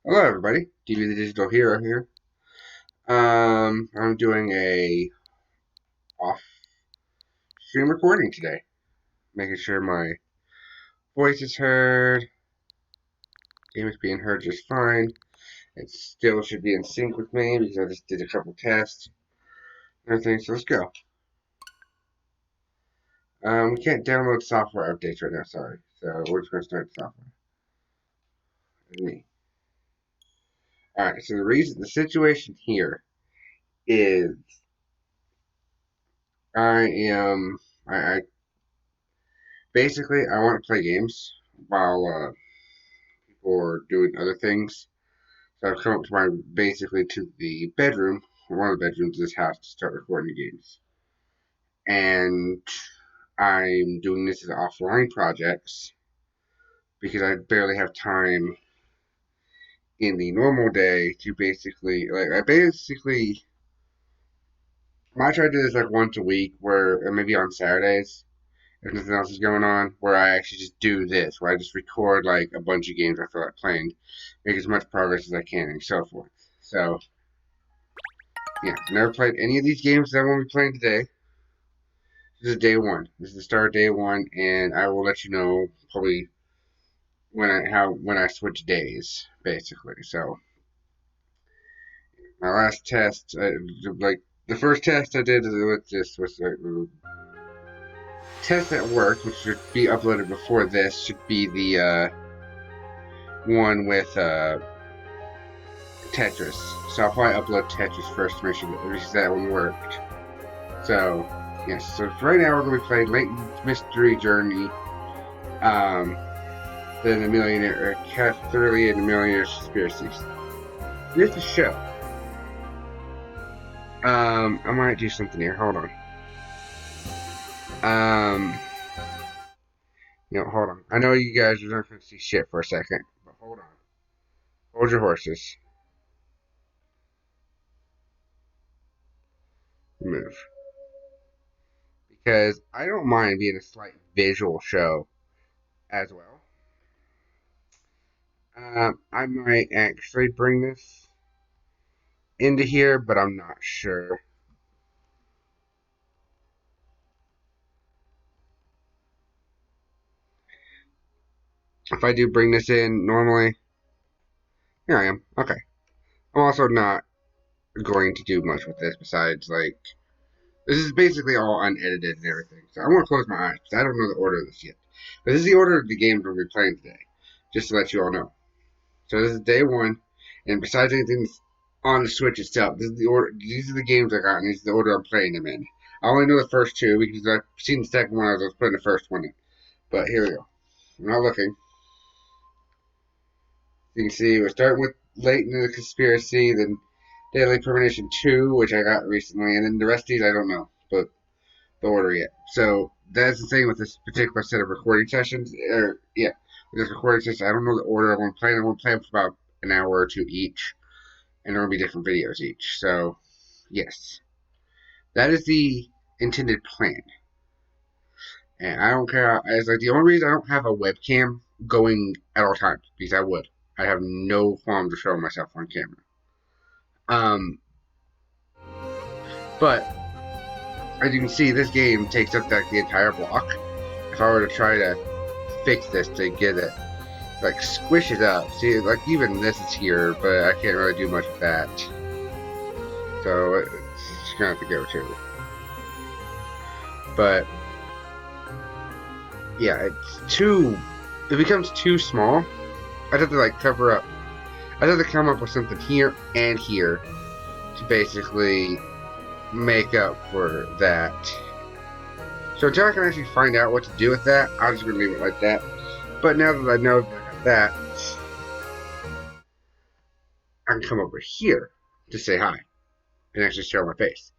Hello everybody, TV the Digital Hero here. I'm doing a off stream recording today, making sure my voice is heard, game is being heard just fine. It still should be in sync with me because I just did a couple tests and everything, so let's go. We can't download software updates right now, sorry. So we're just gonna start the software. That's me. Alright, so the situation here is I basically I want to play games while people are doing other things. So I've come up to basically to the bedroom, one of the bedrooms of this house, to start recording games. And I'm doing this as offline projects because I barely have time in the normal day to basically I try to do this like once a week, or maybe on Saturdays if nothing else is going on, where I actually just do this, where I just record like a bunch of games I feel like playing, make as much progress as I can, and so forth. So yeah, never played any of these games that I'm going to be playing today. This is day one. This is the start of day one, and I will let you know probably when I switch days, basically. So my last test, like the first test I did with this was a test that worked, which should be uploaded before this. Should be the one with Tetris. So I'll probably upload Tetris first to make sure that one worked. So yes, so right now we're going to be playing Layton's Mystery Journey. Then the Millionaire, thoroughly in the Millionaire's Conspiracies. Here's the show. I might do something here. Hold on. Hold on. I know you guys are not going to see shit for a second, but hold on. Hold your horses. Move. Because I don't mind being a slight visual show as well. I might actually bring this into here, but I'm not sure. If I do bring this in normally, here I am. Okay. I'm also not going to do much with this besides, like, this is basically all unedited and everything. So I want to close my eyes because I don't know the order of this yet. But this is the order of the games we'll be playing today, just to let you all know. So this is day one, and besides anything that's on the Switch itself, this is the order. These are the games I got, and this is the order I'm playing them in. I only know the first two because I've seen the second one. I was putting the first one in. But here we go. I'm not looking. You can see we're starting with Layton and the Conspiracy, then Daily Premonition 2, which I got recently, and then the rest of these I don't know, but the order yet. So that's the thing with this particular set of recording sessions. With this recording session, I don't know the order I want to play. I want to play them for about an hour or two each, and there will be different videos each. So, yes, that is the intended plan. And I don't care. It's like the only reason I don't have a webcam going at all times because I would. I have no qualms to show myself on camera. But as you can see, this game takes up like the entire block. If I were to try to fix this to get it, like squish it up, see, like even this is here, but I can't really do much with that. So it's just gonna have to go too. But yeah, it becomes too small. I'd have to like cover up. I'd have to come up with something here and here to basically make up for that. So until I can actually find out what to do with that, I'm just gonna leave it like that. But now that I know that, I can come over here to say hi and actually show my face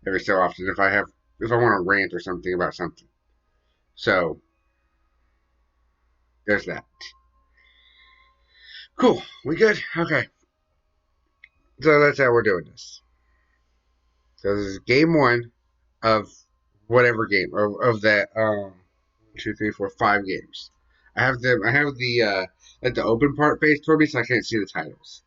every so often if I want to rant or something about something. So there's that. Cool. We good? Okay. So that's how we're doing this. So this is game one of whatever game of that 1, 2, 3, 4, 5 games. I have them. I have the like the open part faced toward me, so I can't see the titles.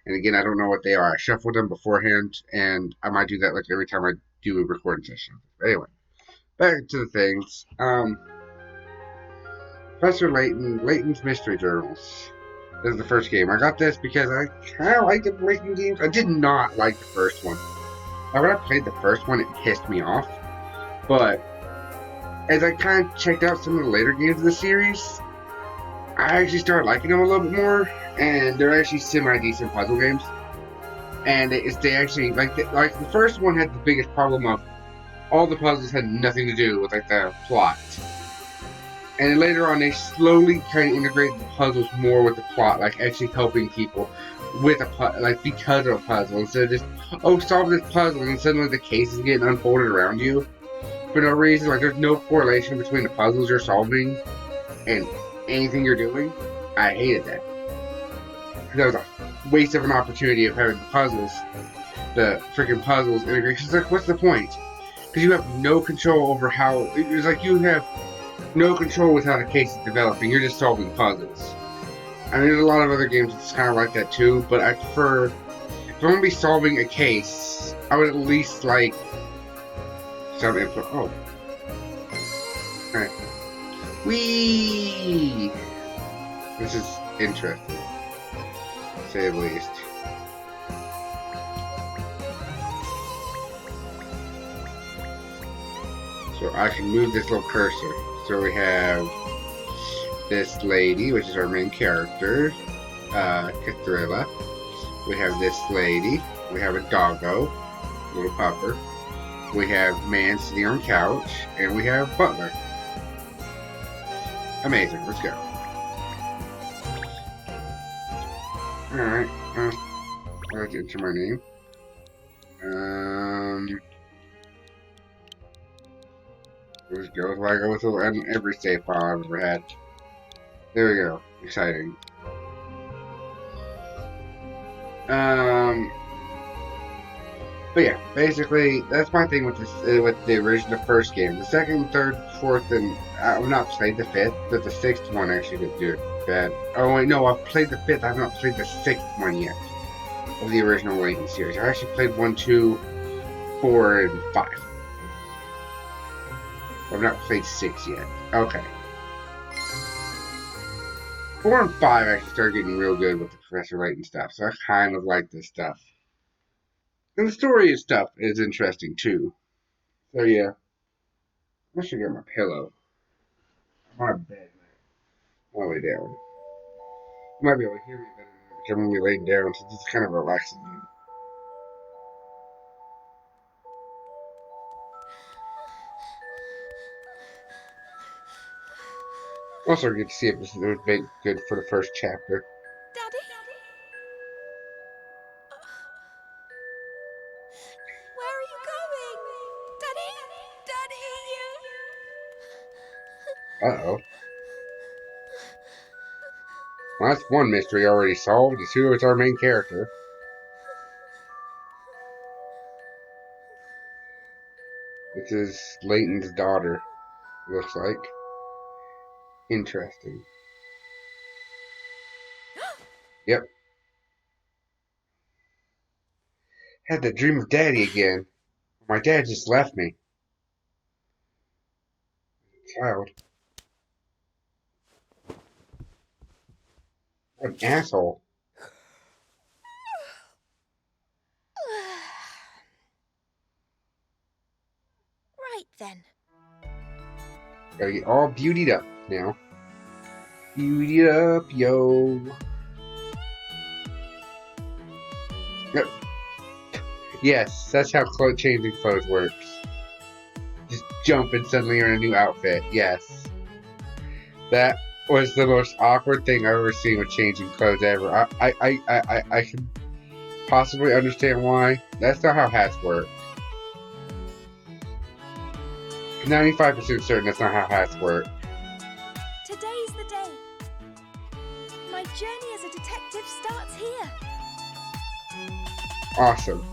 And again, I don't know what they are. I shuffled them beforehand, and I might do that like every time I do a recording session. But anyway, back to the things. Professor Layton, Layton's Mystery Journals. This is the first game. I got this because I kind of like the Layton games. I did not like the first one. Now, when I played the first one, it pissed me off. But as I kind of checked out some of the later games of the series, I actually started liking them a little bit more. And they're actually semi-decent puzzle games. And they actually like the first one had the biggest problem of all the puzzles had nothing to do with like the plot. And then later on, they slowly kind of integrated the puzzles more with the plot, like actually helping people with like because of a puzzle instead of just solve this puzzle and suddenly the case is getting unfolded around you for no reason. Like there's no correlation between the puzzles you're solving and anything you're doing. I hated that. That was a waste of an opportunity of having the freaking puzzles integrated. It's like, what's the point? Because you have no control over how. It's like you have no control with how the case is developing. You're just solving puzzles. I mean, there's a lot of other games that's kind of like that too, but I prefer, if I'm going to be solving a case, I would at least like some input. Oh. Alright. Whee! This is interesting, to say the least. So I can move this little cursor. So we have this lady, which is our main character, Kathrilla. We have this lady. We have a doggo, little pupper. We have man sitting on couch, and we have butler. Amazing. Let's go. Alright. I'll have to enter my name. Let's go. I go with every save file I've ever had. There we go. Exciting. But yeah, basically that's my thing with this with the original first game. The second, third, fourth, and I've not played the fifth, but the sixth one actually did do bad. Oh wait, no, I've played the fifth. I've not played the sixth one yet of the original Layton series. I actually played 1, 2, 4, and 5. I've not played 6 yet. Okay. 4 and 5 actually started getting real good with the Professor Layton stuff, so I kind of like this stuff. And the story and stuff is interesting too. So yeah. I should get my pillow. I'm on a bed now. I'll lay down. You might be able to hear me better now because I'm going to be laying down, so this is kind of relaxing me. Also, get to see if this would make good for the first chapter. Daddy? Where are you going? Daddy? Uh-oh. Well, that's one mystery already solved. It's who is our main character. This is Layton's daughter, looks like. Interesting. Yep. Had the dream of Daddy again. My dad just left me. Child. What an asshole. Right then. Gotta get all beautied up now. Beautied up, yo. Yep. Yes, that's how changing clothes works. Just jump and suddenly you're in a new outfit. Yes. That was the most awkward thing I've ever seen with changing clothes ever. I can possibly understand why. That's not how hats work. 95% certain that's not how hats work. Today's the day. My journey as a detective starts here. Awesome.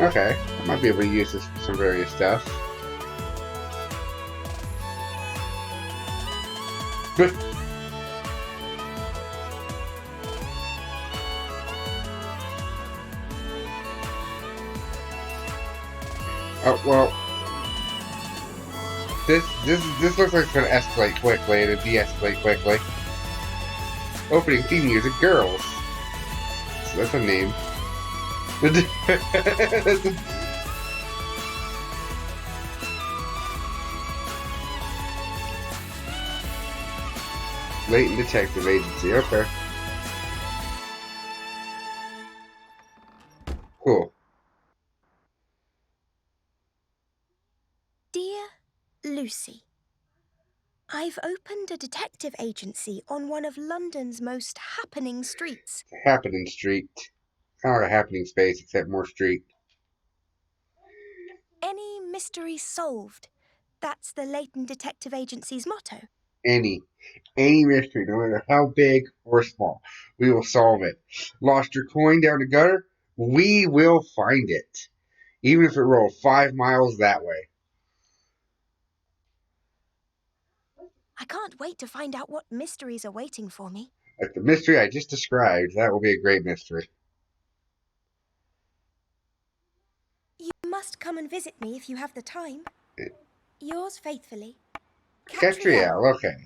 Okay, I might be able to use this for some various stuff. Oh, well. This looks like it's going to escalate quickly and de-escalate quickly. Opening theme music, Girls. So that's a name. Layton Detective Agency, okay. Cool. Dear Lucy, I've opened a detective agency on one of London's most happening streets. Happening Street. Kind of like a happening space, except more street. Any mystery solved. That's the Layton Detective Agency's motto. Any mystery, no matter how big or small, we will solve it. Lost your coin down the gutter? We will find it. Even if it rolled 5 miles that way. I can't wait to find out what mysteries are waiting for me. Like the mystery I just described, that will be a great mystery. You must come and visit me if you have the time. Yours faithfully, Catriel, okay.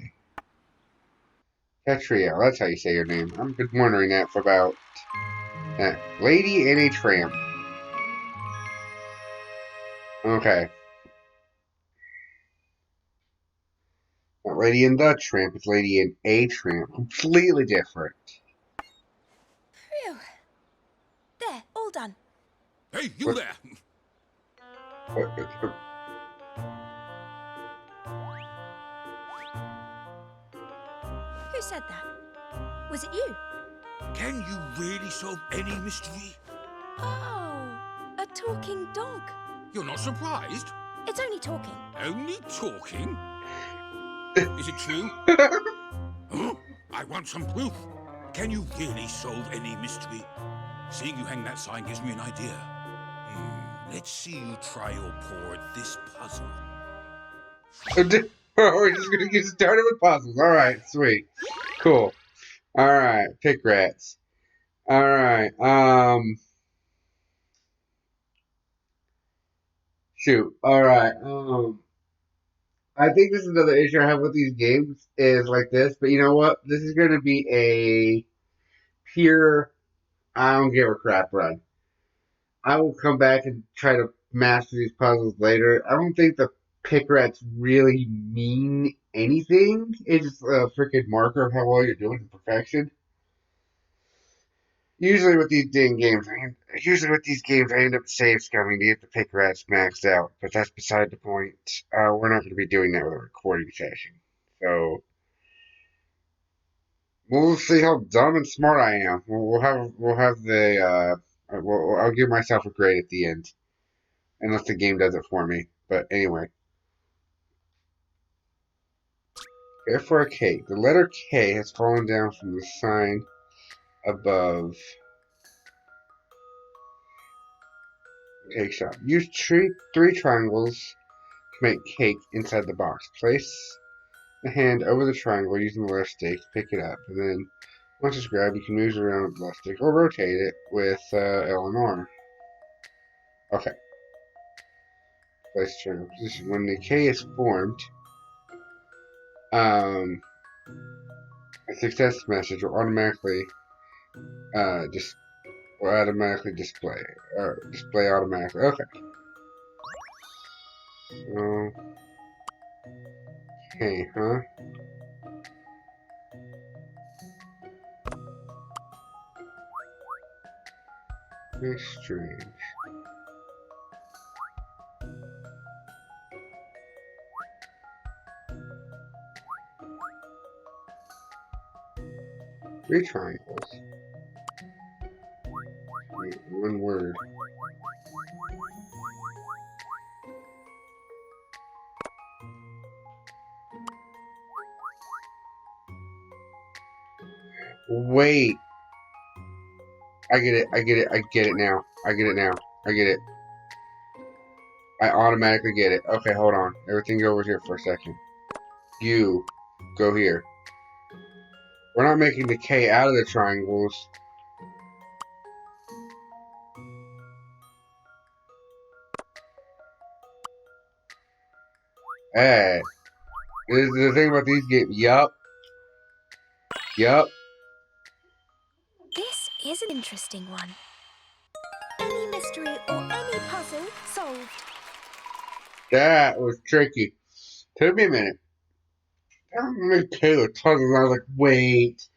Catriel, that's how you say your name. I've been wondering that for about... Lady and a Tramp. Okay. Not Lady and the Tramp, it's Lady and a Tramp. Completely different. Phew. There, all done. Hey, you What? there! Who said that? Was it you? Can you really solve any mystery? Oh, a talking dog. You're not surprised? It's only talking. Only talking? Is it true? Huh? I want some proof. Can you really solve any mystery? Seeing you hang that sign gives me an idea. Let's see you try your paw at this puzzle. We're just gonna get started with puzzles. Alright, sweet. Cool. Alright, pick rats. Alright, shoot. Alright, I think this is another issue I have with these games is like this, but you know what? This is gonna be a pure I don't give a crap run. I will come back and try to master these puzzles later. I don't think the pick rats really mean anything. It's just a freaking marker of how well you're doing in perfection. Usually with these games, I end up save scumming to get the pick rats maxed out. But that's beside the point. We're not going to be doing that with a recording session. So we'll see how dumb and smart I am. I'll give myself a grade at the end, unless the game does it for me. But anyway, here for a K. The letter K has fallen down from the sign above. Cake shop. Use three triangles to make cake inside the box. Place the hand over the triangle using the left stick to pick it up, and then once it's grabbed, you can move it around with the left stick or rotate it with L and R. Okay. Place triangle position. When the K is formed, a success message will automatically display or display automatically. Okay. Okay, huh? Very strange. Three triangles. One word. Wait. I get it now. I get it. I automatically get it. Okay, hold on. Everything go over here for a second. You, go here. We're not making the K out of the triangles. Hey, this is the thing about these games. Yup. This is an interesting one. Any mystery or any puzzle solved. That was tricky. Took me a minute. I don't make K with puzzles. I was like, wait.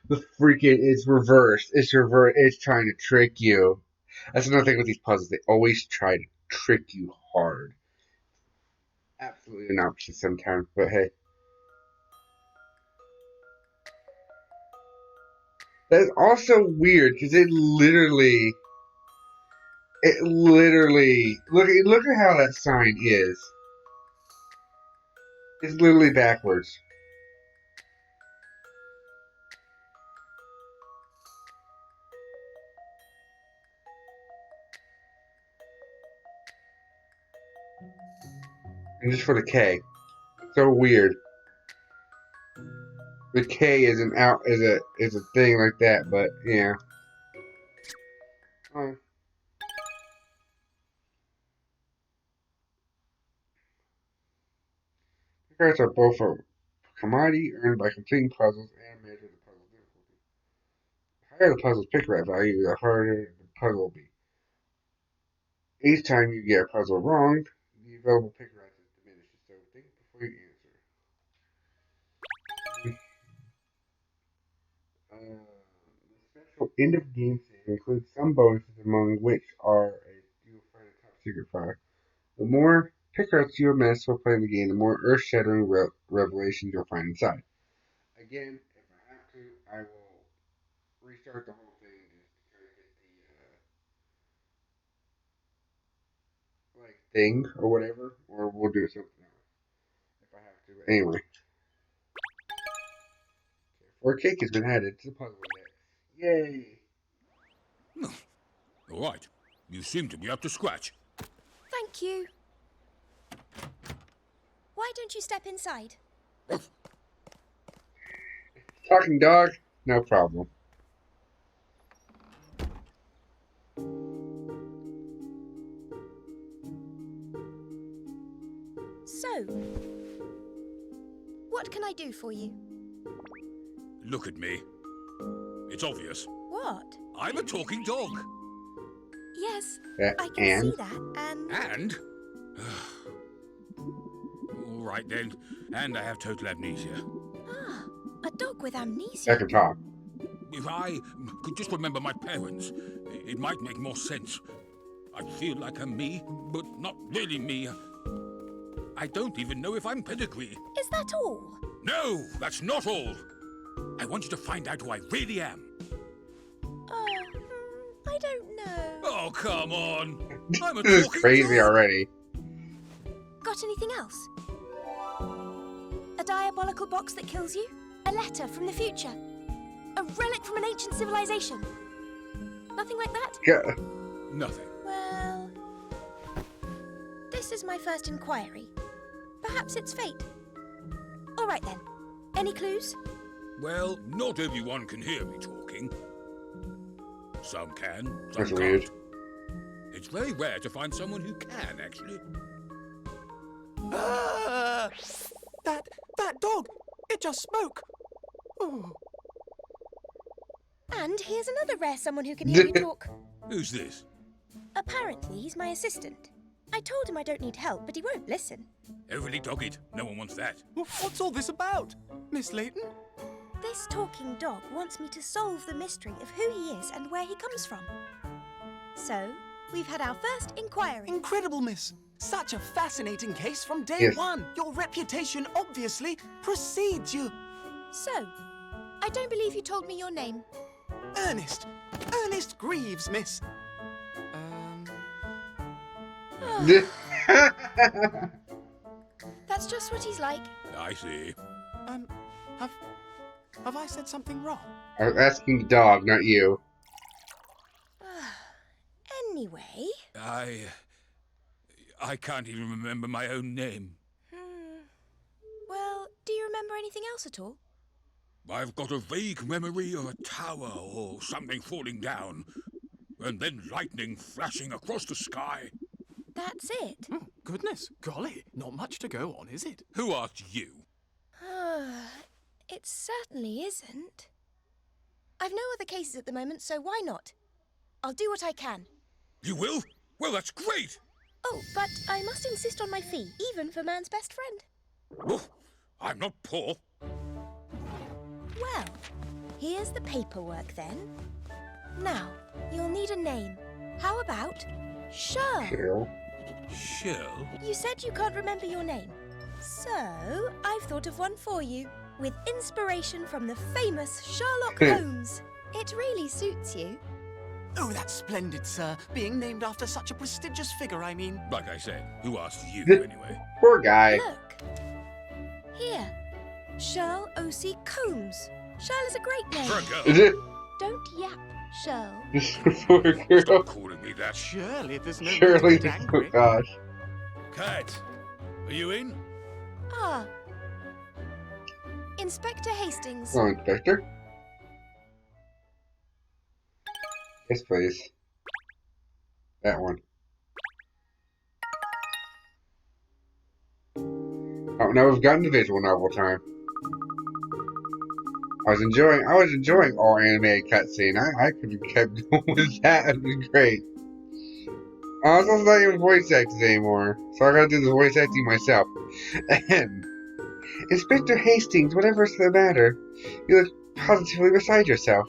The freaking, it's reversed. It's reversed. It's trying to trick you. That's another thing with these puzzles. They always try to trick you hard. Absolutely obnoxious sometimes, but hey. That's also weird because look at how that sign is. It's literally backwards. And just for the K. So weird. The K is a thing like that, but yeah. Oh. The cards are both a commodity earned by completing puzzles and measure the puzzle difficulty. The higher the puzzle's pick rat value, the harder the puzzle will be. Each time you get a puzzle wrong, the available pick rat diminishes, so think before you answer. The special end of game save includes some bonuses, among which are you'll find a top secret file. The more pick-ups you amass while playing the game, the more earth-shattering revelations you'll find inside. Again, if I have to, I will restart the whole thing just to try to get the like thing or whatever, or we'll do something else if I have to. But anyway, 4 cake has been added to the puzzle index. Yay! All right. You seem to be up to scratch. Thank you. Why don't you step inside? Talking dog, no problem. So, what can I do for you? Look at me. It's obvious. What? I'm a talking dog. Yes, Yeah, I can see that, And? All right then. And I have total amnesia. Ah, a dog with I amnesia. can talk. If I could just remember my parents, it might make more sense. I feel like I'm me, but not really me. I don't even know if I'm pedigree. Is that all? No, that's not all. I want you to find out who I really am. I don't know. Oh, come on. I'm a This is talking crazy dog. already. Got anything else? A diabolical box that kills you? A letter from the future? A relic from an ancient civilization? Nothing like that? Yeah. Nothing. Well, this is my first inquiry. Perhaps it's fate. All right then. Any clues? Well, not everyone can hear me talking. Some can, some That's can't. weird. It's very rare to find someone who can, actually. That dog! It just spoke! Oh. And here's another rare someone who can hear you talk. Who's this? Apparently, he's my assistant. I told him I don't need help, but he won't listen. Overly dogged. No one wants that. What's all this about, Miss Layton? This talking dog wants me to solve the mystery of who he is and where he comes from. So, we've had our first inquiry. Incredible, miss. Such a fascinating case from day Yes. one. Your reputation obviously precedes you. So, I don't believe you told me your name. Ernest. Ernest Greaves, miss. That's just what he's like. I see. Have I said something wrong? I was asking the dog, not you. Anyway. I can't even remember my own name. Well, do you remember anything else at all? I've got a vague memory of a tower or something falling down, and then lightning flashing across the sky. That's it. Oh, goodness, golly, not much to go on, is it? Who asked you? It certainly isn't. I've no other cases at the moment, so why not? I'll do what I can. You will? Well, that's great! Oh, but I must insist on my fee, even for man's best friend. Oh, I'm not poor. Well, here's the paperwork then. Now, you'll need a name. How about Shirl? Cheryl. Shirl? You said you can't remember your name. So, I've thought of one for you, with inspiration from the famous Sherlock Holmes. It really suits you. Oh, that's splendid, sir. Being named after such a prestigious figure, I mean. Like I said, who asked you anyway? Poor guy. Look. Here. Shirl O.C. Combs. Shirl is a great name. For a girl. Is it? Don't yap, Shirl. Poor girl. Stop calling me that. Surely there's no Shirley. need to get Oh angry. gosh. Cat, are you in? Ah. Inspector Hastings. Hello, Inspector. Yes, please. That one. Oh, now we've gotten the visual novel time. I was enjoying all animated cutscene. I could have kept going with that. It'd be great. Also, it's not even voice acted anymore, so I gotta do the voice acting myself. And Inspector Hastings, whatever's the matter, you look positively beside yourself.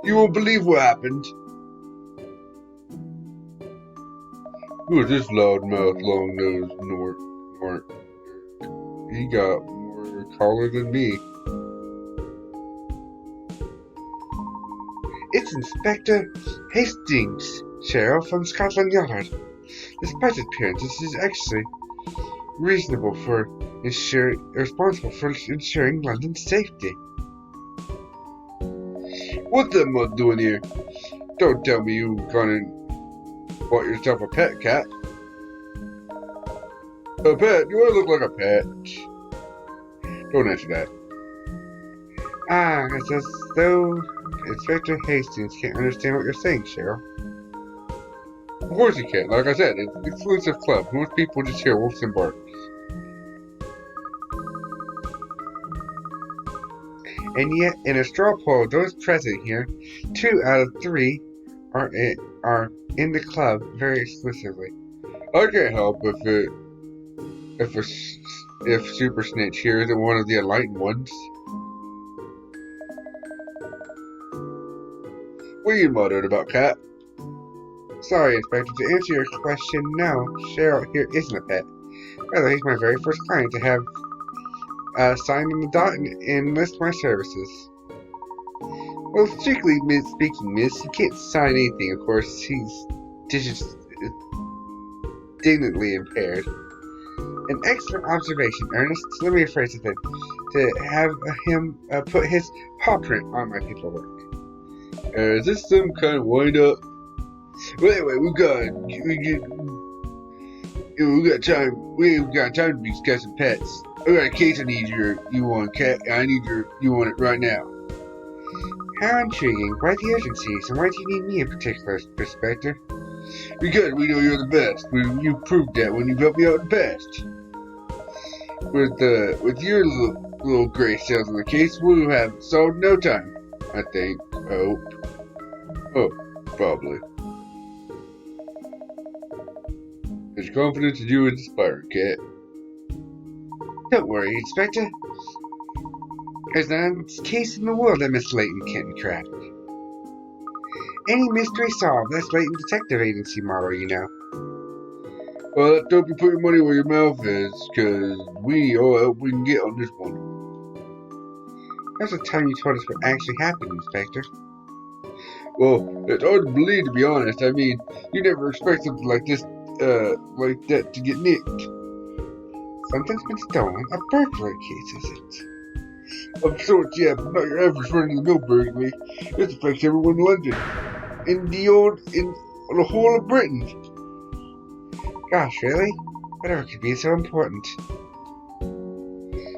You won't believe what happened. Who is this loudmouth, long-nosed Nort? He got more collar than me. It's Inspector Hastings, Sheriff from Scotland Yard. Despite his appearance, this is actually responsible for ensuring London's safety. What's that mud doing here? Don't tell me you've gone and bought yourself a pet cat. A pet? Do I look like a pet? Don't answer that. Ah, it's as though Inspector Hastings can't understand what you're saying, Cheryl. Of course he can't. Like I said, it's an exclusive club. Most people just hear wolves and barks. And yet, in a straw poll, those present here, 2 out of 3 are in the club very exclusively. I can't help if Super Snitch here isn't one of the enlightened ones. What are you muttered about, Cat? Sorry, Inspector, to answer your question, no, Cheryl here isn't a pet. Rather, he's my very first client to have signed on the dot and enlist my services. Well, strictly speaking, miss, he can't sign anything, of course. He's dignantly impaired. An excellent observation, Ernest. Let me rephrase it then. To have him put his paw print on my paperwork. Is this some kind of wind-up? Well, anyway, we got time to be discussing pets. I got a case I need you want, Cat. You want it right now. How intriguing. Why the urgency? And why do you need me in particular, Inspector? Because we know you're the best. You proved that when you helped me out in the past. With your little gray cells in the case, we'll have it solved in no time. I think. Hope. Oh, probably. There's confidence in you as a spider, Cat. Don't worry, Inspector. There's not a case in the world that Miss Layton can't crack. Any mystery solved, that's Layton Detective Agency motto, you know. Well, let's hope you put your money where your mouth is, cause we need all help we can get on this one. How's the time you told us what actually happened, Inspector? Well, it's hard to believe, to be honest. I mean, you never expect something like this, like that to get nicked. Something's been stolen. A burglary case, is it? Of sorts, yeah, but not your average run-of-the-mill burglary. This affects everyone in London. In the whole of Britain. Gosh, really? Whatever could be so important.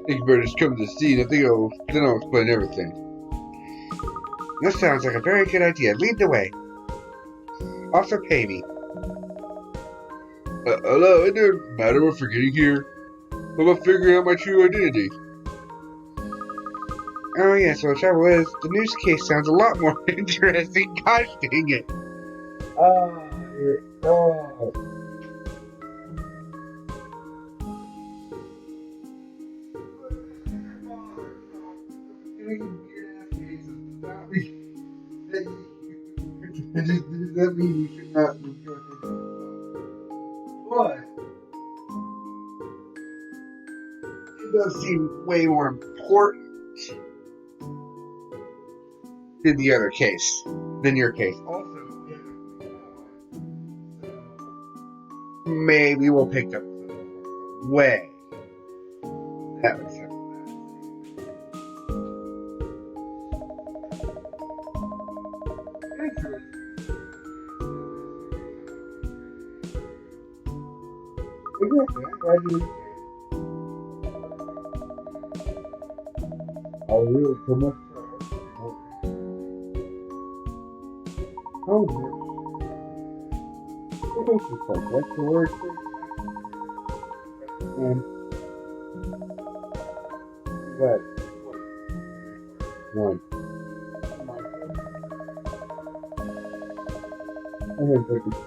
Thank you for just coming to the scene. Then I'll explain everything. This sounds like a very good idea. Lead the way. Also pay me. Hello, it doesn't matter if we're getting here. What about figuring out my true identity? Oh yeah, so the trouble is, the news case sounds a lot more interesting. Gosh dang it. Oh. Does that mean we should not enjoy it? What? It does seem way more important than the other case, than your case. Also, maybe we'll pick up way. That makes sense. Exactly. I'm glad you. Oh, really? So much. Oh, it makes you like what's the word? And what? One. I think it's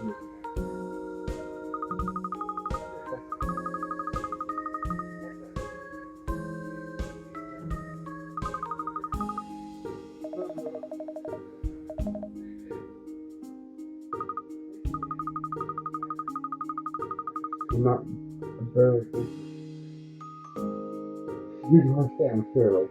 I'm not barely. You can understand, clearly.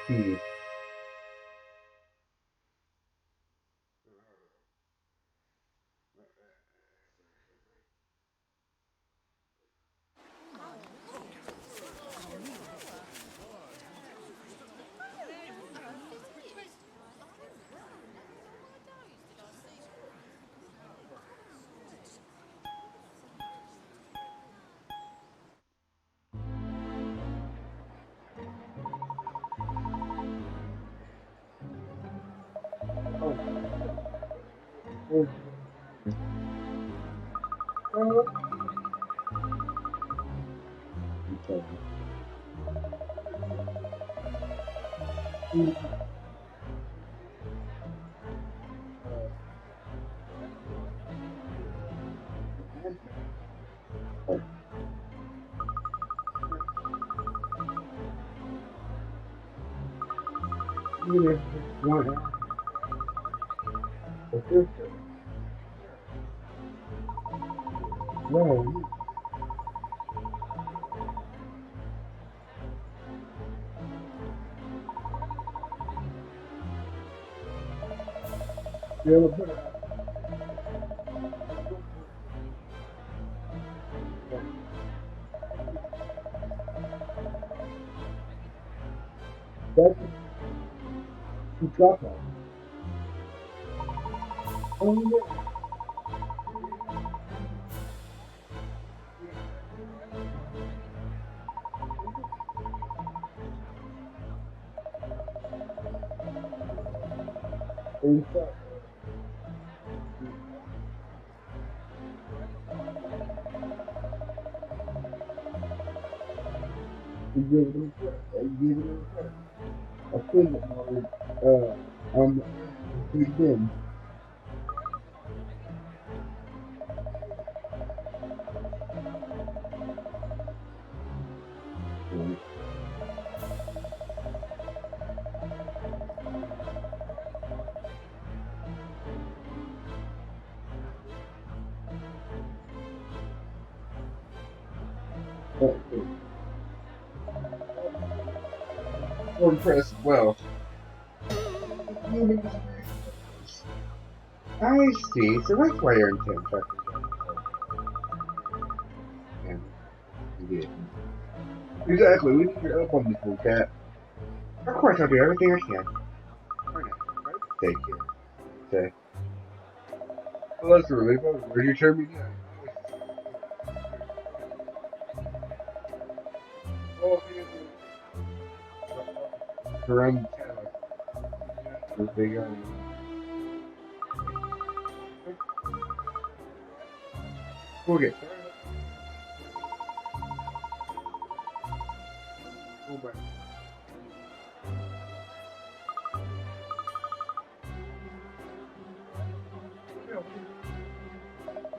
Hmm. Even if it's one the sister. No. You're the better. That's you got that. Oh yeah. Inside. You give it a try. You give it a try. I think on the bin. Or impressed. Well. I see. So that's why you're in Kentucky. Yeah. Exactly. We need your help on this one, Cat. Of course, I'll do everything I can. For now. Take care. Okay. Well, that's a relief. Where do you turn me down? Oh, around the town. They got we'll get started. Go back.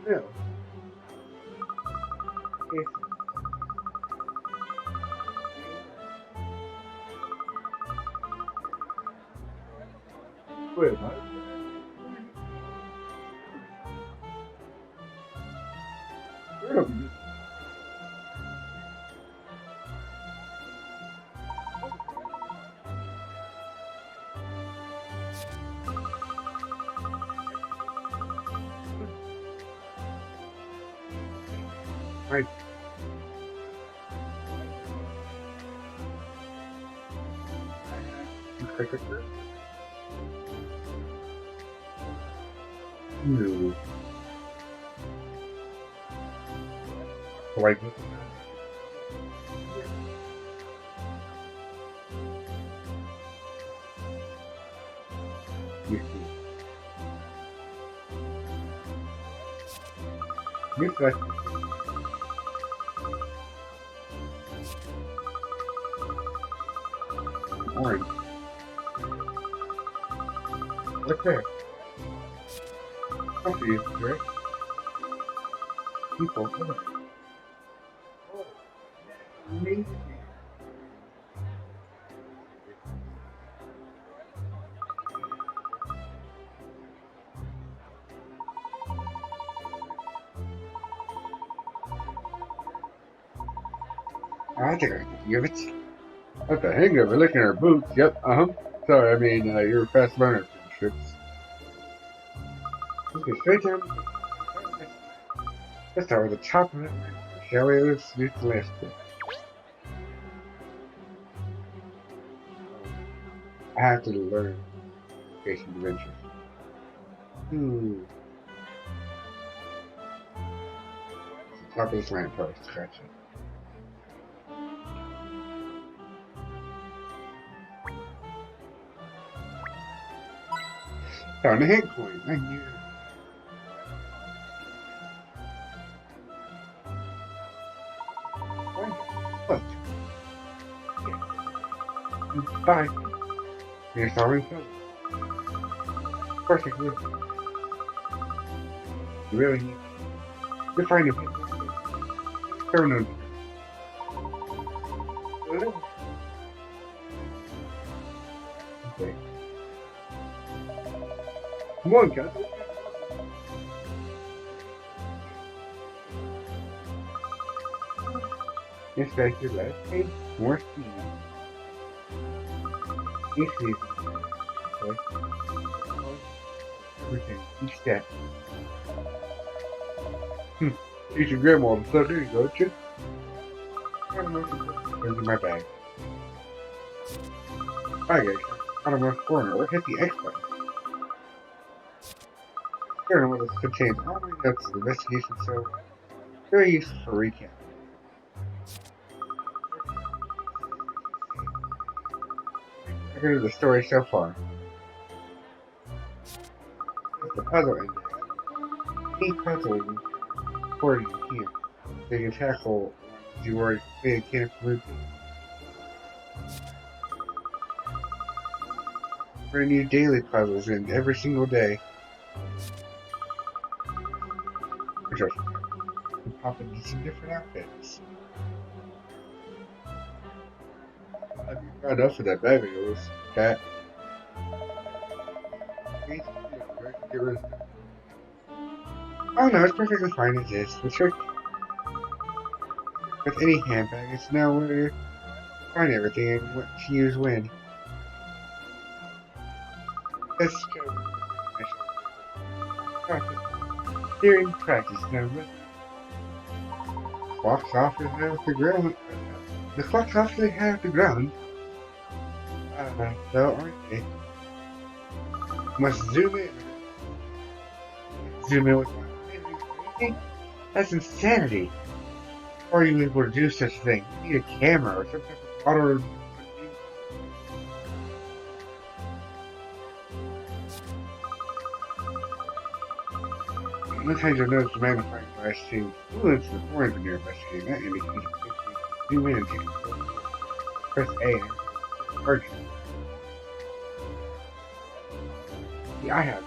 No. Yes. Wait, what? Right. Click it. No. Like this. Yes, that. Orange. What's that? Coffee, right? People. Oh, amazing. I think I can give it. What the hang of it? Licking our boots. Yep. Sorry, I mean, you're a fast learner for the tricks. Let's go straight down. Let's start with the top of it. Shall we? Let's do the last bit. I have to learn Patient Adventures. The top of this lamppost. Gotcha. Found a hit coin. Thank you. Look. Yeah. Bye. Here's our info. Perfect. You really need to find a hit. Turn on. Okay. Come on, guys. Inspect your left page. More speed. Easy. Okay. Everything. Each step. Teach your grandma to suck it, don't you? Here's my bag. Bye, guys. Out of my corner. Or hit the X button. Journal this contains all my notes of the investigation, so very useful for recap. I heard of the story so far. There's the puzzle in there. Any puzzle you recorded here, so you can tackle ones you already completed can't include. Brand new daily puzzles in every single day. Which are pop into some different outfits. I'd be proud enough for that bag of yours, Cat. Get rid of it. Oh no, it's perfectly fine as is. The trick with any handbag is to know where to find everything and what to use when. Let's go. Practice. During practice, now clocks often have the ground. The clocks often have the ground. So aren't they? Must zoom in zoom in with my That's insanity. How are you able to do such a thing? You need a camera or some type of auto. Sometimes you'll notice the magnifying glass seems influence the corners when you're investigating. That indicates zoom in and take a photo. Press A and target. Yeah, I have.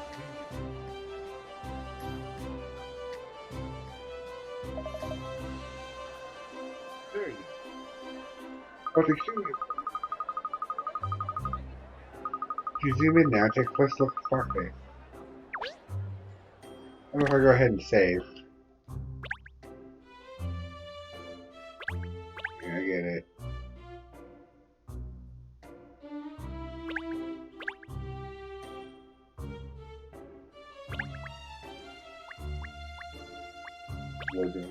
There you go. But excuse me. If you zoom in now, take a close look at the clock face. I don't know if I go ahead and save. Yeah, I get it. Logo.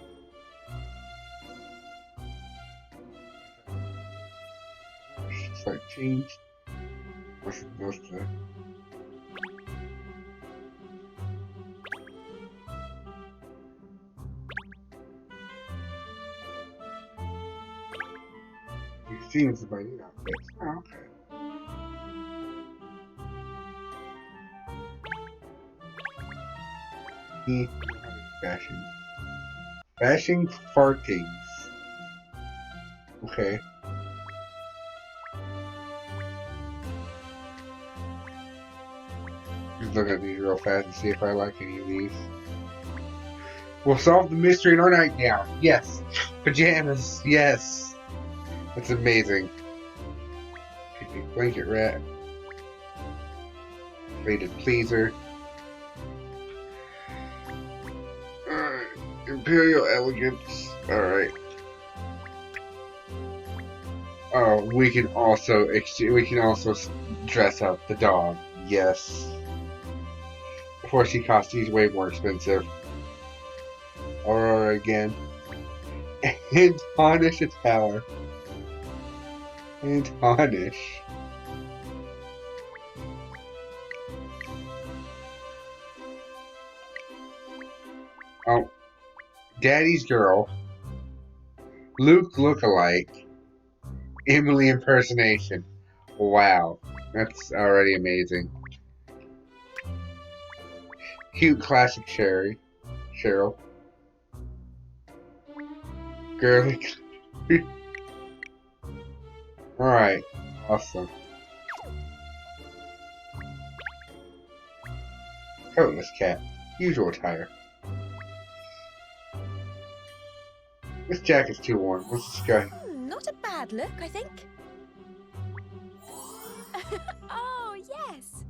It's like changed. What's it supposed to? You've seen somebody outfits. Oh, okay. Fashion. Fashion fartings. Okay. Just look at these real fast and see if I like any of these. We'll solve the mystery in our nightgown. Yes. Pajamas. Yes. That's amazing. Blanket wrap. Rated pleaser. Alright. Imperial elegance. Alright. Oh, we can also dress up the dog. Yes. Before she costs, he's way more expensive. Aurora again. And tarnish a tower. And tarnish. Oh. Daddy's girl. Luke lookalike. Emily impersonation. Wow. That's already amazing. Cute classic Cheryl. Girly. Alright. Awesome. Coatless cat. Usual attire. This jacket's too warm. Let's just go. Not a bad look, I think. Oh, yes.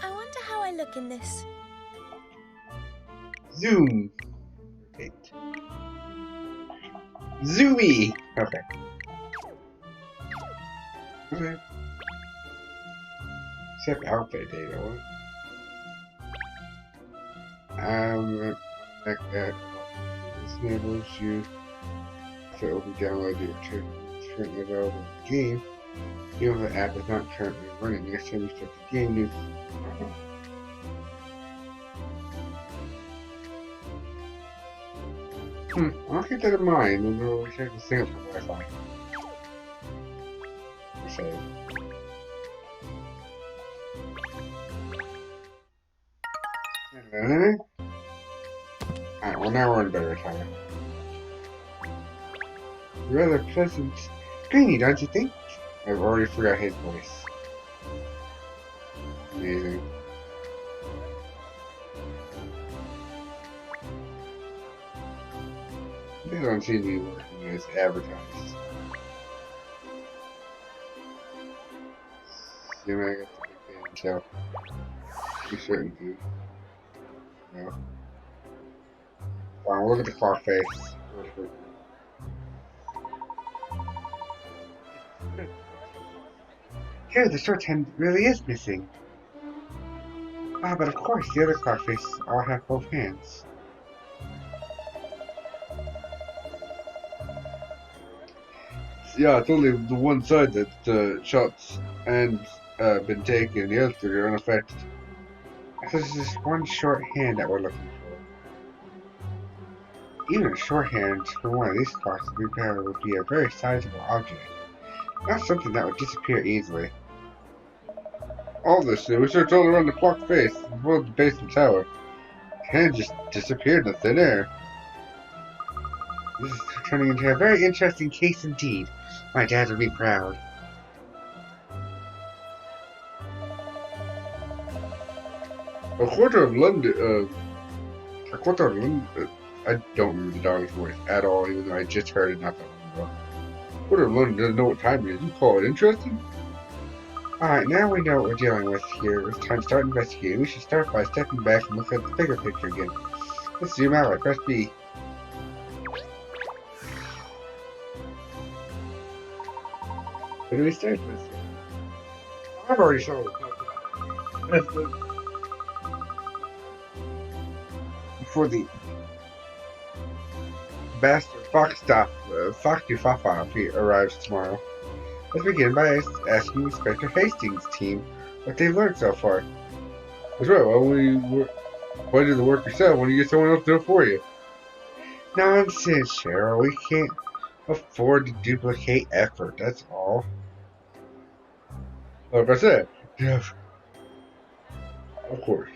I wonder how I look in this. Zoom. Wait. Zoomy. Okay. Okay. Except outfit data. Like that. This enables you to open download your two. It's currently available in the game. Even if the app is not currently running, next time you start the game, you. I'll keep that in mind and we'll check this thing up for Wi-Fi. Save. Alright, well now we're in better time. Rather pleasant Greeny, don't you think? I've already forgot his voice. Amazing. He's on TV working as advertised. See, I got the big fan, so be certain to. No. Fine, we'll look at the clock face. Here, the short hand really is missing. Ah, but of course, the other clock face all have both hands. Yeah, it's only the one side that shots and been taken. The other three are unaffected. There's this one shorthand that we're looking for. Even a shorthand for one of these clocks would be a very sizable object, not something that would disappear easily. All this research all around the clock face, as well as the base of the tower. The hand just disappeared in the thin air. This is turning into a very interesting case indeed. My dad would be proud. A quarter of London, I don't remember the dog's voice at all, even though I just heard it not that long ago. A quarter of London doesn't know what time it is. You call it interesting? Alright, now we know what we're dealing with here. It's time to start investigating. We should start by stepping back and look at the bigger picture again. Let's zoom out. Press B. Where do we start with? I've already shown it. Before the bastard Foxy Fafa arrives tomorrow. Let's begin by asking Inspector Hastings' team what they've learned so far. That's right, why do the work yourself when you get someone else to do it for you? Nonsense, Cheryl. We can't afford to duplicate effort, that's all. Like I said, yes. Of course.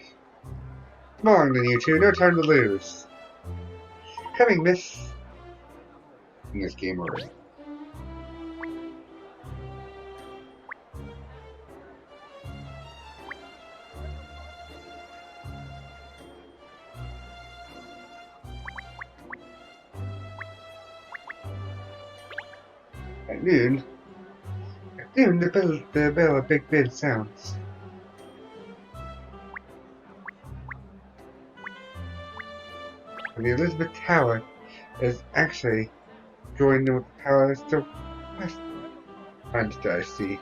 Come along then, you two. No time to lose. Coming, miss. In this game already. At noon, the bell of Big Ben sounds. And the Elizabeth Tower is actually joined with the tower that's still west. I see.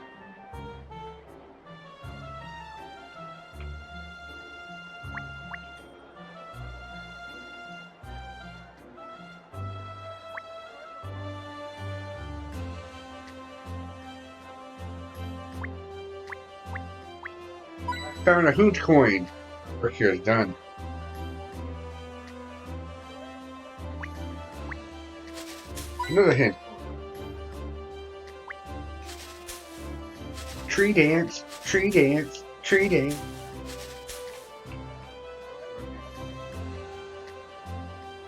Found a hoot coin. Work here is done. Another hint. Tree dance, tree dance, tree dance.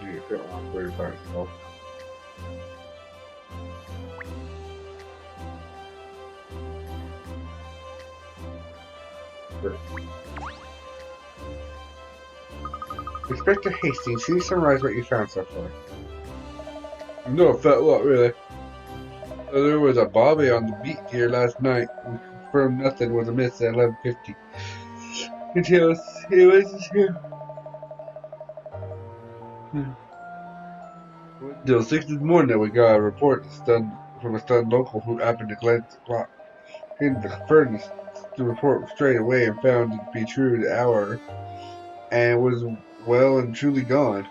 You feel awkward by yourself. Inspector Hastings, can you summarize what you found so far? No, a fat lot, really. There was a bobby on the beat here last night. We confirmed nothing was amiss at 11:50. Until it was here. Until 6 this morning that we got a report from a stunned local who happened to glance at the clock. In the furnace, the report straight away and found it to be true the hour and was well and truly gone.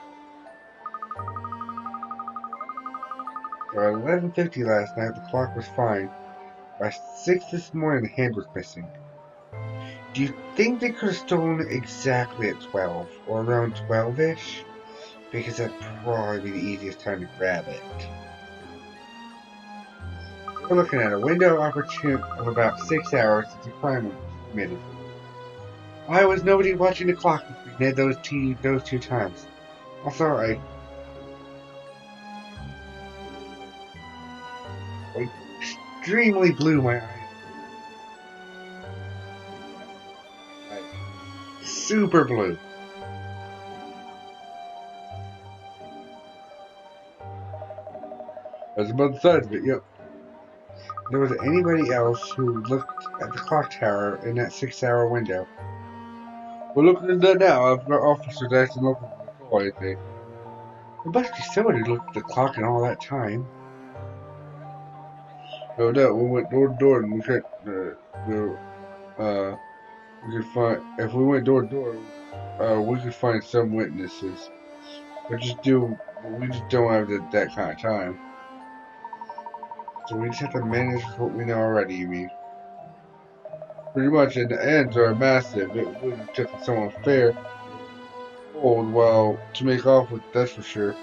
At 11:50 last night, the clock was fine. By 6 this morning, the hand was missing. Do you think they could have stolen it exactly at 12, or around 12-ish? Because that'd probably be the easiest time to grab it. We're looking at a window opportunity of about 6 hours since the crime was committed. Why was nobody watching the clock if we did those two times? Also, I extremely blew my eyes. Super blue. That's about the size of it, yep. There wasn't anybody else who looked at the clock tower in that 6-hour window. We're looking at that now. I've got officers asking local to call anything. There must be somebody who looked at the clock in all that time. No doubt, we went door to door and we could find, if we went door to door, we could find some witnesses. We just don't have that kind of time. So we just have to manage what we know already, you mean? Pretty much, and the ends are massive. It would have taken someone fair old while to make off with, that's for sure.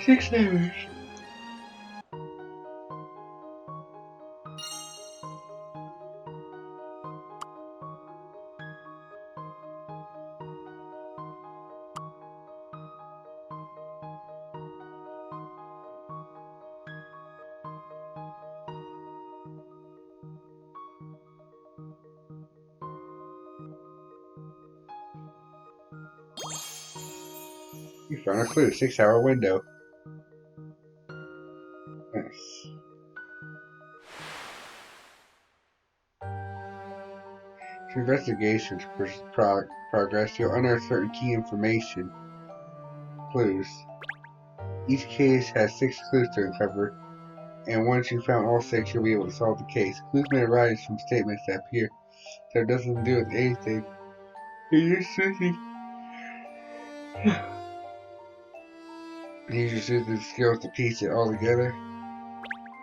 6 hours. You found a clue, 6 hour window. Nice. Through investigations progress, you'll unearth certain key information. Clues. Each case has 6 clues to uncover, and once you've found all 6, you'll be able to solve the case. Clues may arise from statements that appear that have nothing to do with anything. Use your sleuthing skills to piece it all together.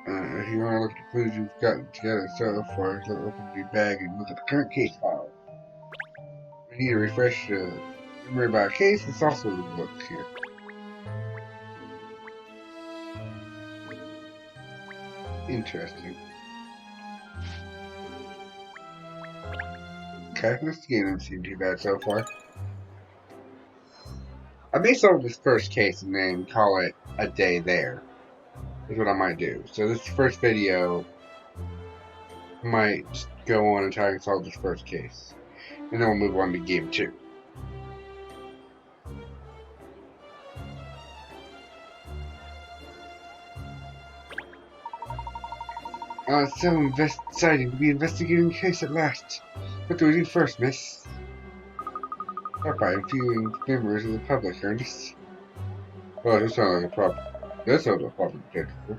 If you want to look at the clues you've gotten together so far, open your bag and look at the current case file. We need to refresh the memory about a case. It's also the book here. Interesting. Okay, this game doesn't seem too bad so far. I may solve this first case and then call it a day there. Is what I might do. So this first video might go on and try and solve this first case. And then we'll move on to game 2. It's so exciting to be investigating the case at last. What do we do first, miss? Start by interviewing members of the public, Ernest. Well, that sounds like a problem. That sounds like a problem detective.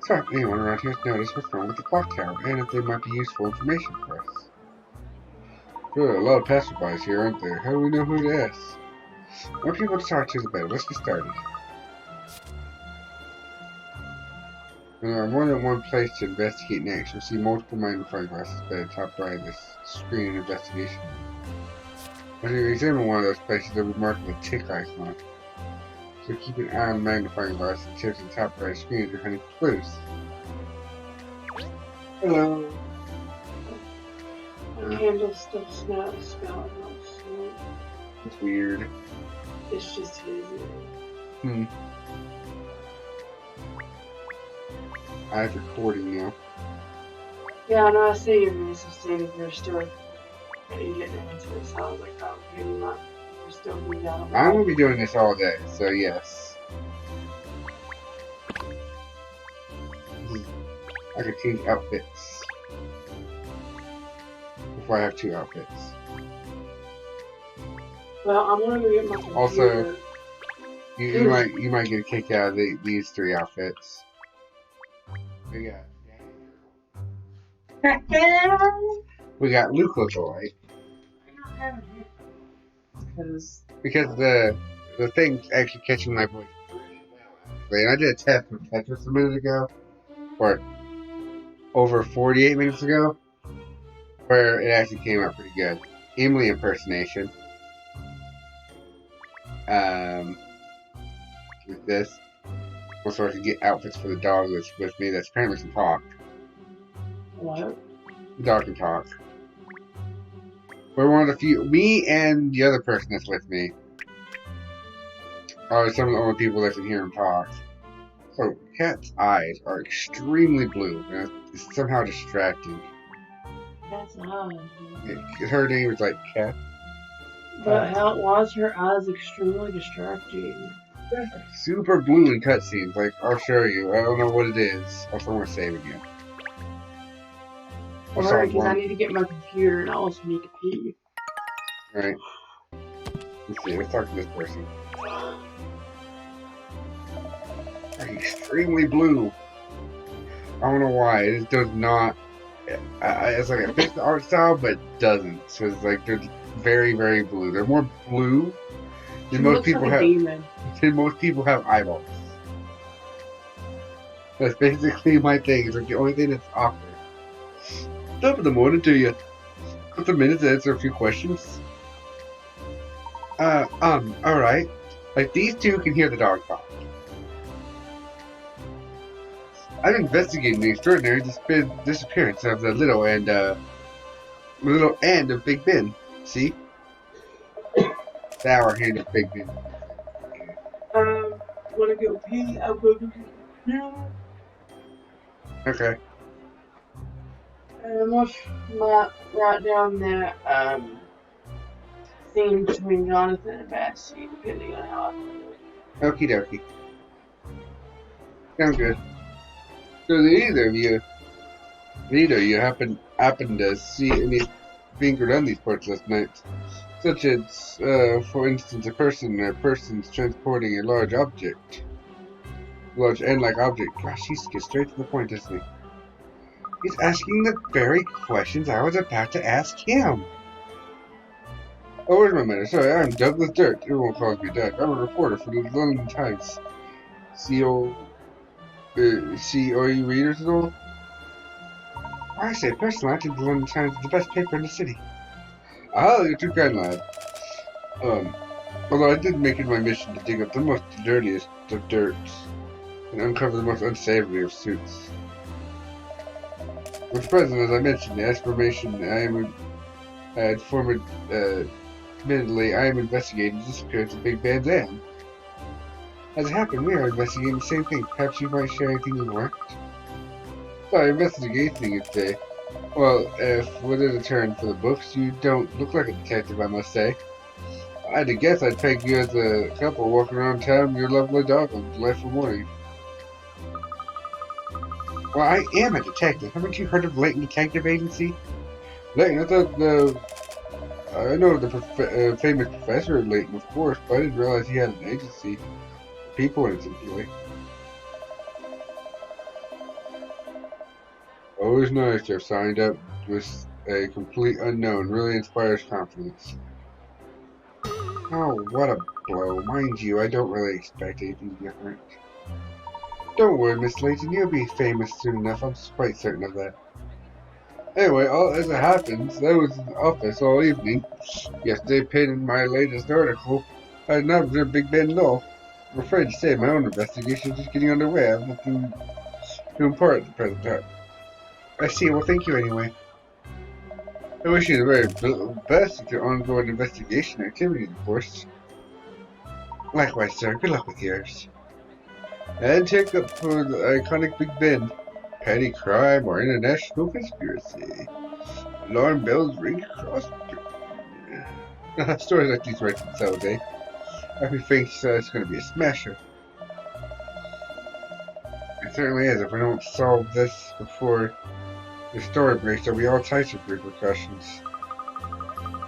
So, anyone around here has noticed what's wrong with the clock tower, and if there might be useful information for us. There are a lot of passerbys here, aren't there? How do we know who to ask? More people to talk to, the better. Let's get started. When there are more than one place to investigate next, you'll see multiple magnifying glasses by the top right of this screen investigation. When you examine one of those places, they'll be marked with a tick icon. So keep an eye on the magnifying glass and tips in the top right screen if you're hunting clues. Hello. The candle still smells like smoke. It's weird. It's just hazy. I'm recording now. Yeah, I know. I see your niece is standing there still. I didn't get an answer, so I was like, oh, maybe not. We're still being down. I'm gonna be doing this all day, so yes. I could change outfits before I have 2 outfits. Well, I'm gonna go get my computer. Also, you might get a kick out of these 3 outfits. We got Luke Latoy. Because the thing's actually catching my voice. And I did a test with Tetris a minute ago, or over 48 minutes ago, where it actually came out pretty good. Emily impersonation. With this. Also, I could get outfits for the dog that's with me that's apparently can talk. What? The dog can talk. We're one of the few, me and the other person that's with me are some of the only people that can hear him talk. So, Cat's eyes are extremely blue, and it's somehow distracting. That's odd. Her name is like Cat. But why is her eyes extremely distracting? Super blue in cutscenes, like, I'll show you. I don't know what it is. Also, I'm gonna save again. Alright, because I need to get my computer and I also need to pee. Alright. Let's see, let's talk to this person. Extremely blue. I don't know why. It does not. It's like it fits the art style, but it doesn't. So it's like they're very, very blue. They're more blue than most people have. Than most people have eyeballs. That's basically my thing. It's like the only thing that's awkward. Top of the morning to you. Got a minute to answer a few questions? Alright. Like, these two can hear the dog bark. I'm investigating the extraordinary disappearance of the little end of Big Ben. See? The hour hand of Big Ben. Wanna go pee? I'll go to the Okay. let's write down that, scene between Jonathan and Bessie, depending on how I feel. Okie dokie. Sounds good. So neither of you happen to see anything around these parts last night? Such as, for instance, a person or persons transporting a large end-like object. Gosh, he gets straight to the point, doesn't he? He's asking the very questions I was about to ask him. Oh, where's my manner? Sorry, I'm Douglas Dirt. Everyone calls me Doug. I'm a reporter for the London Times. Are you readers at all? I say, personally, I think the London Times is the best paper in the city. Ah, you're too kind, lad. Although I did make it my mission to dig up the most dirtiest of dirt and uncover the most unsavory of suits. With present, as I mentioned, the explanation admittedly, I am investigating the disappearance of Big Ben's Ann. As it happened, we are investigating the same thing. Perhaps you might share anything you want? Sorry, investigating it today. Well, if with a turn for the books, you don't look like a detective, I must say. I had to guess I'd peg you as a couple walking around town with your lovely dog on a delightful morning. Well, I am a detective. Haven't you heard of Layton Detective Agency? Layton, I know the famous professor at Layton, of course, but I didn't realize he had an agency. People in its employ. Always nice to have signed up with a complete unknown. Really inspires confidence. Oh, what a blow. Mind you, I don't really expect anything different. Don't worry, Miss Layton, you'll be famous soon enough. I'm quite certain of that. Anyway, as it happens, I was in the office all evening. Yesterday, penning my latest article. I had not observed Big Ben at all. I'm afraid to say my own investigation is just getting underway. I have nothing to impart at the present time. I see. Well, thank you anyway. I wish you the very best with your ongoing investigation activities, of course. Likewise, sir. Good luck with yours. And take up for the iconic Big Ben. Petty crime or international conspiracy. Alarm bells ring across Britain. Stories like these write themselves, eh? Happy thinks it's going to be a smasher. It certainly is. If we don't solve this before the story breaks, there'll be all types of repercussions.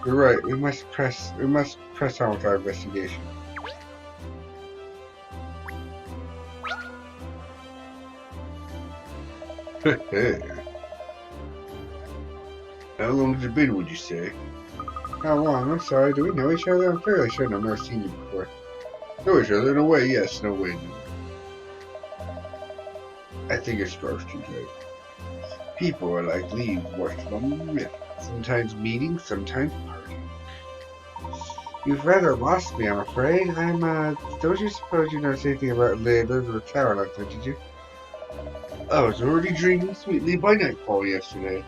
You're right. We must press on with our investigation. Hey. How long has it been, would you say? How long? I'm sorry, do we know each other? I'm fairly sure I've never seen you before. Know each other? No way, yes, no way, no. I think it's gross too late. People are like leaves washed along the river. Sometimes meeting, sometimes parting. You've rather lost me, I'm afraid. Don't you suppose you know anything about Elizabeth Tower last night, did you? I was already dreaming sweetly by nightfall yesterday.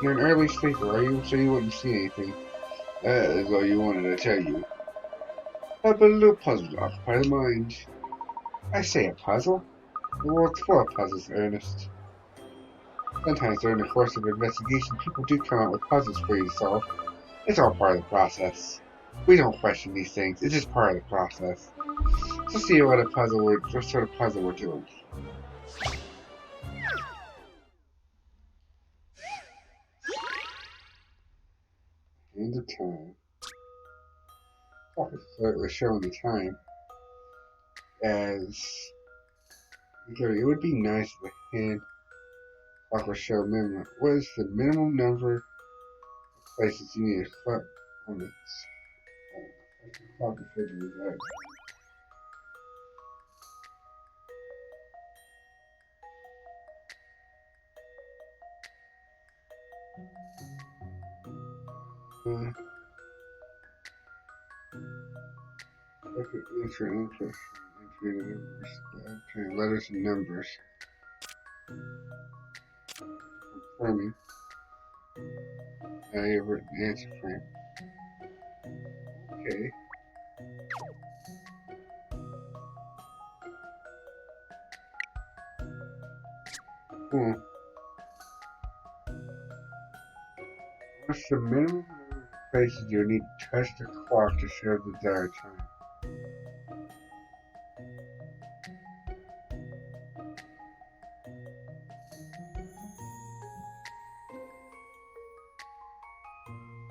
You're an early sleeper, are you? So you wouldn't see anything. That is all you wanted to tell you. But a little puzzle to occupy the mind. I say a puzzle? The world's full of puzzles, Ernest. Sometimes during the course of investigation, people do come up with puzzles for you to solve. It's all part of the process. We don't question these things, it's just part of the process. Let's see what sort of puzzle we're doing. End of time. Oh, it's slightly showing the time as it would be nice if the hand clock show minimum. What is the minimum number of places you need to flip on it? I can probably figure it out. Letters and numbers. Confirming. I have written answer frame. Okay. What's the minimum number of places you need to touch the clock to show the desired time?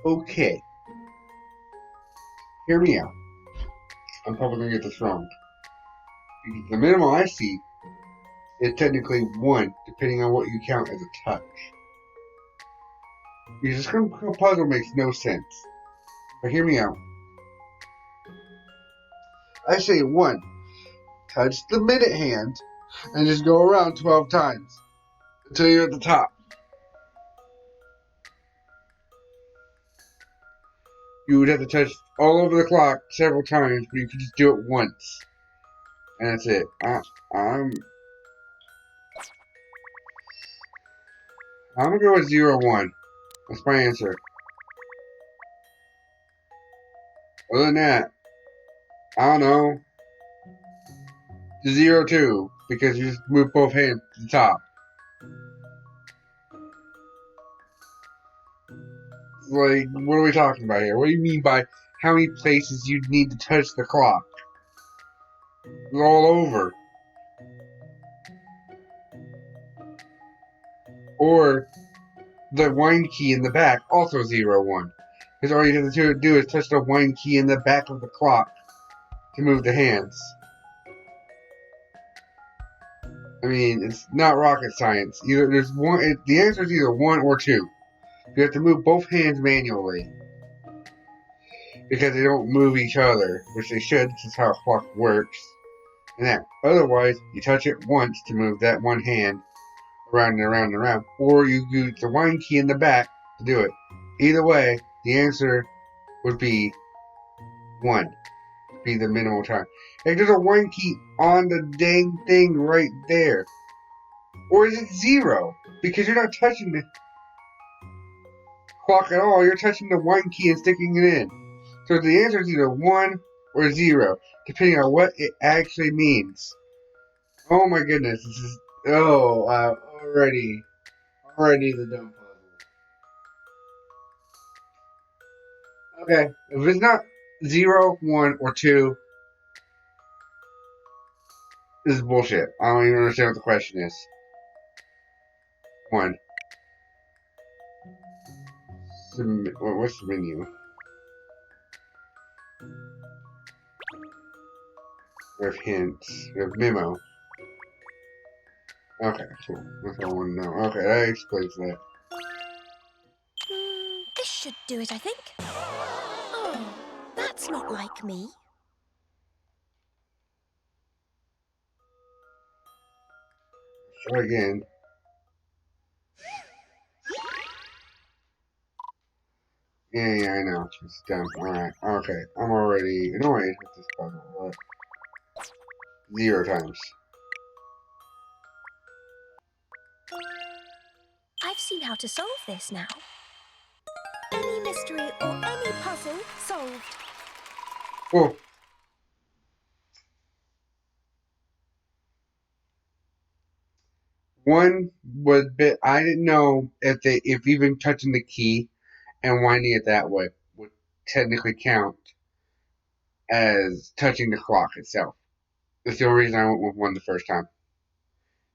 Okay. Hear me out. I'm probably going to get this wrong. The minimum I see is technically 1, depending on what you count as a touch. Because this puzzle makes no sense. But hear me out. I say 1. Touch the minute hand and just go around 12 times until you're at the top. You would have to touch all over the clock several times, but you could just do it once. And that's it. I'm gonna go with 0, 1. That's my answer. Other than that, I don't know. 0, 2, because you just move both hands to the top. Like, what are we talking about here? What do you mean by how many places you need to touch the clock? It's all over. Or the wind key in the back, also 0, 1. Because all you have to do is touch the wind key in the back of the clock to move the hands. I mean, it's not rocket science. Either there's one. The answer is either 1 or 2. You have to move both hands manually because they don't move each other, which they should. This is how a clock works. And that. Otherwise, you touch it once to move that one hand around and around and around, or you use the wind key in the back to do it. Either way, the answer would be 1. Be the minimal time. Like, there's a wind key on the dang thing right there. Or is it 0? Because you're not touching the clock at all. You're touching the wind key and sticking it in. So the answer is either 1 or 0, depending on what it actually means. Oh my goodness, this is already the dumb puzzle. Okay, if it's not 0, 1, or 2, this is bullshit. I don't even understand what the question is. 1. What's the menu? We have hints. We have memo. Okay, cool. That's all I want to know. Okay, that explains that. This should do it, I think. Oh, that's not like me. Try again. Yeah, I know. It's dumb. Alright, okay. I'm already annoyed with this puzzle. 0 times. I've seen how to solve this now. Any mystery or any puzzle solved. Cool. One was bit. I didn't know if even touching the key and winding it that way would technically count as touching the clock itself. That's the only reason I went with 1 the first time.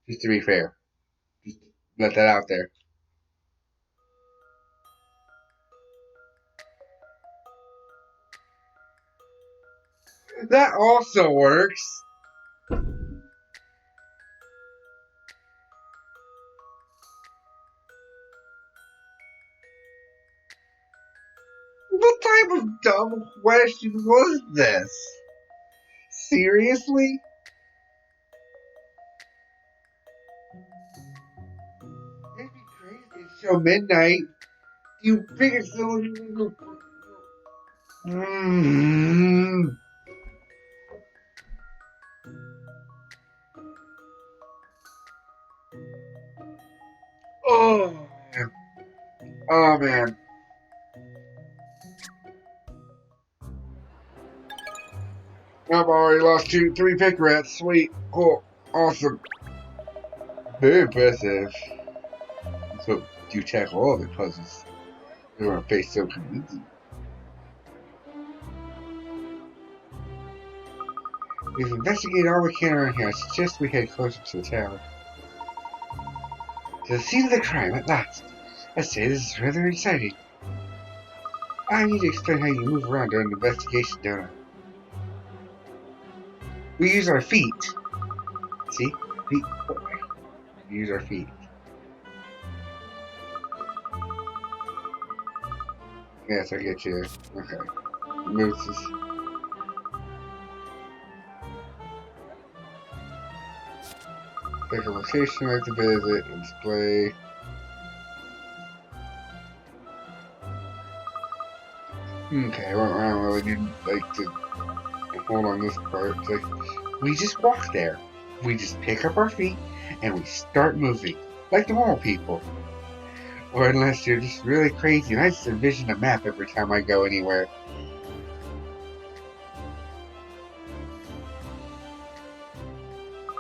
Just to be fair. Just let that out there. That also works. What type of dumb question was this? Seriously? It'd be crazy to show midnight You biggest little. Mm. Oh man. Oh man. I've already lost 3 pick rats. Sweet. Cool. Awesome. Very impressive. So you tackle all the puzzles. You're gonna face so easy. We've investigated all we can around here. I suggest we head closer to the tower. To the scene of the crime at last. I say this is rather exciting. I need to explain how you move around during an investigation, don't I? We use our feet. See? Feet. We use our feet. Yes, I get you. Okay. Move this. Pick a location like to visit and display. Okay, well, I don't really need like to hold on this part. It's like we just walk there. We just pick up our feet and we start moving like normal people. Or unless you're just really crazy and I just envision a map every time I go anywhere.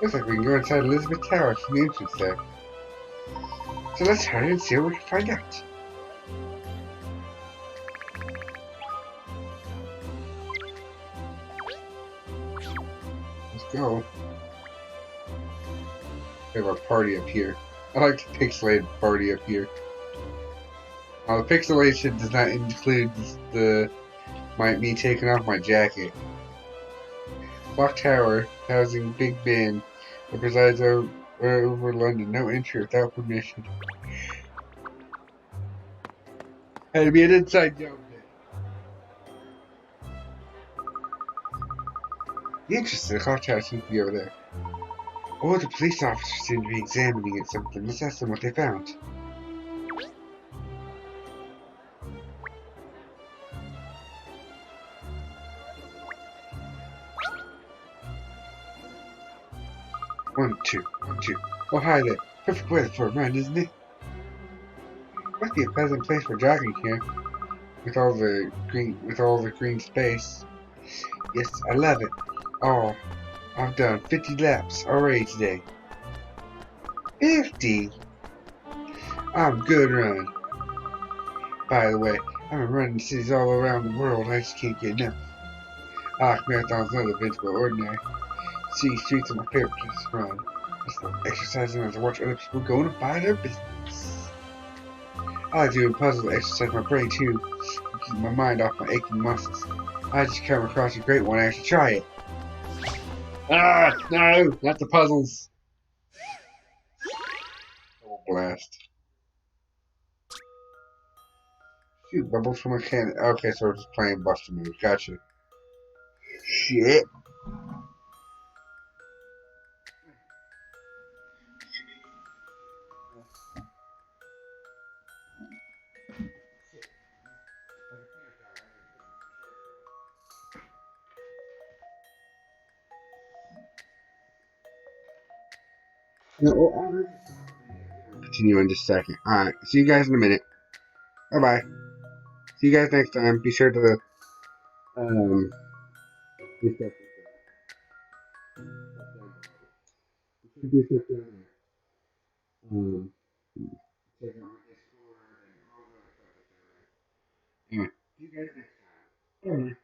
Looks like we can go inside Elizabeth Tower from the entrance there. So let's hurry and see what we can find out. Let's go. We have our party up here. I like the pixelated party up here. Now the pixelation does not include me taking off my jacket. Clock Tower, housing Big Ben, that presides over London. No entry without permission. Had to be an inside joke there. The entrance to the clock tower seems to be over there. Oh, the police officers seem to be examining it something. Let's ask them what they found. One, two. Oh, hi there. Perfect weather for a run, isn't it? Must be a pleasant place for jogging here, with all the green space. Yes, I love it. Oh, I've done 50 laps already today. 50? I'm good running. By the way, I've been running cities all around the world. I just can't get enough. I like marathons and other events, but ordinary city streets are my favorite place to run. I love exercising as I watch other people go and buy their business. I like doing puzzles to exercise my brain too, and keep my mind off my aching muscles. I just come across a great one. I should try it. Ah, no, not the puzzles. Oh, blast. Shoot, bubbles from a cannon. Okay, so we're just playing Buster moves. Gotcha. Shit. Continue in just a second. Alright, see you guys in a minute. Bye bye. See you guys next time. Be sure to do stuff do stuff down there. Check out my Discord and all that stuff. Yeah. See you guys next time. Bye.